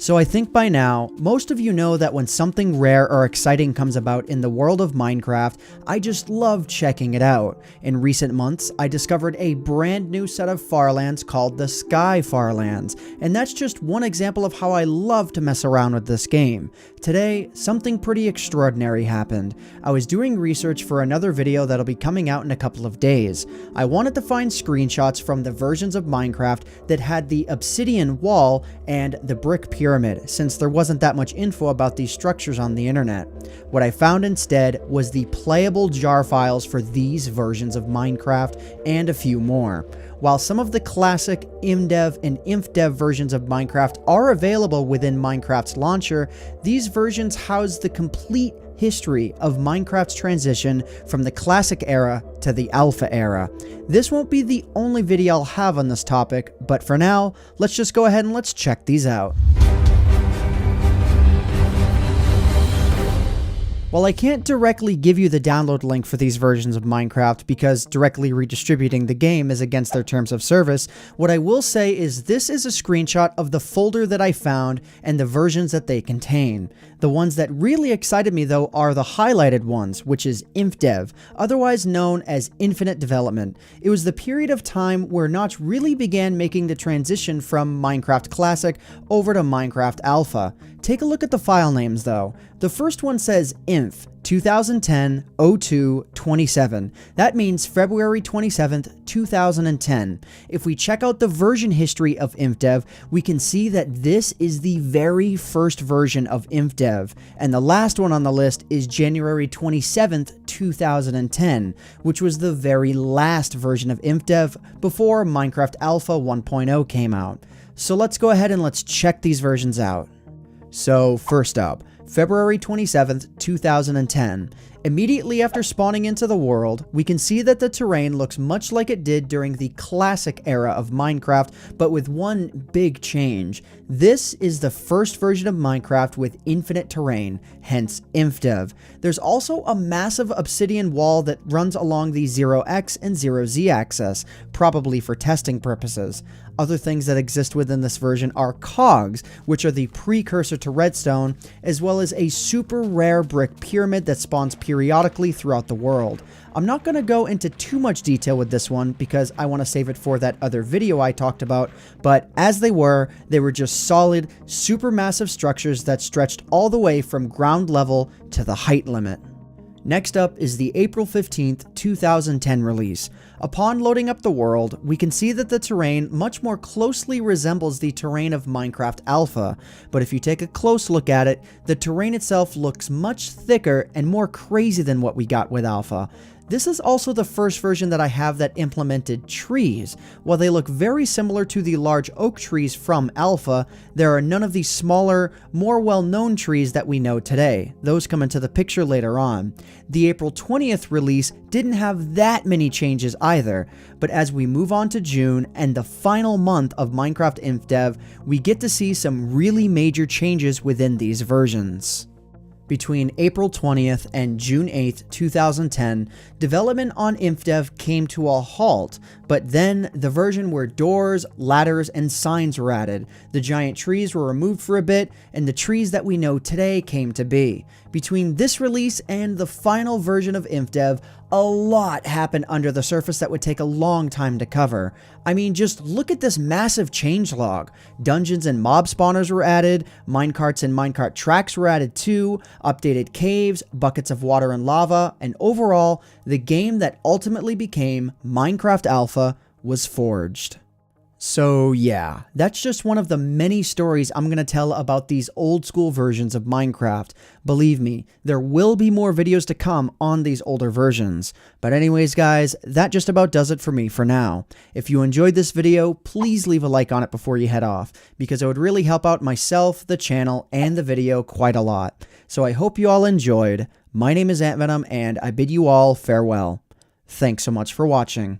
So I think by now, most of you know that when something rare or exciting comes about in the world of Minecraft, I just love checking it out. In recent months, I discovered a brand new set of farlands called the Sky Farlands, and that's just one example of how I love to mess around with this game. Today, something pretty extraordinary happened. I was doing research for another video that'll be coming out in a couple of days. I wanted to find screenshots from the versions of Minecraft that had the obsidian wall and the brick pyramid, since there wasn't that much info about these structures on the internet. What I found instead was the playable jar files for these versions of Minecraft and a few more. While some of the classic INFDEV and INFDEV versions of Minecraft are available within Minecraft's launcher, these versions house the complete history of Minecraft's transition from the classic era to the alpha era. This won't be the only video I'll have on this topic, but for now, let's just go ahead and let's check these out. While I can't directly give you the download link for these versions of Minecraft because directly redistributing the game is against their terms of service, what I will say is this is a screenshot of the folder that I found and the versions that they contain. The ones that really excited me though are the highlighted ones, which is INFDEV, otherwise known as Infinite Development. It was the period of time where Notch really began making the transition from Minecraft Classic over to Minecraft Alpha. Take a look at the file names though. The first one says INF 2010-02-27. That means February 27th, 2010. If we check out the version history of INFDEV, we can see that this is the very first version of INFDEV, and the last one on the list is January 27th, 2010, which was the very last version of INFDEV before Minecraft Alpha 1.0 came out. So let's go ahead and let's check these versions out. So first up, February 27th, 2010. Immediately after spawning into the world, we can see that the terrain looks much like it did during the classic era of Minecraft, but with one big change. This is the first version of Minecraft with infinite terrain, hence INFDEV. There's also a massive obsidian wall that runs along the 0x and 0z axis, probably for testing purposes. Other things that exist within this version are cogs, which are the precursor to redstone, as well as a super rare brick pyramid that spawns periodically throughout the world. I'm not going to go into too much detail with this one because I want to save it for that other video I talked about, but as they were just solid, super massive structures that stretched all the way from ground level to the height limit. Next up is the April 15th, 2010 release. Upon loading up the world, we can see that the terrain much more closely resembles the terrain of Minecraft Alpha, but if you take a close look at it, the terrain itself looks much thicker and more crazy than what we got with Alpha. This is also the first version that I have that implemented trees. While they look very similar to the large oak trees from Alpha, there are none of the smaller, more well-known trees that we know today. Those come into the picture later on. The April 20th release didn't have that many changes either, but as we move on to June and the final month of Minecraft INFDEV, we get to see some really major changes within these versions. Between April 20th and June 8th, 2010, development on INFDEV came to a halt, but then the version where doors, ladders, and signs were added, the giant trees were removed for a bit, and the trees that we know today came to be. Between this release and the final version of INFDEV, a lot happened under the surface that would take a long time to cover. I mean, just look at this massive changelog. Dungeons and mob spawners were added, minecarts and minecart tracks were added too, updated caves, buckets of water and lava, and overall, the game that ultimately became Minecraft Alpha was forged. So yeah, that's just one of the many stories I'm going to tell about these old school versions of Minecraft. Believe me, there will be more videos to come on these older versions. But anyways guys, that just about does it for me for now. If you enjoyed this video, please leave a like on it before you head off, because it would really help out myself, the channel, and the video quite a lot. So I hope you all enjoyed. My name is AntVenom, and I bid you all farewell. Thanks so much for watching.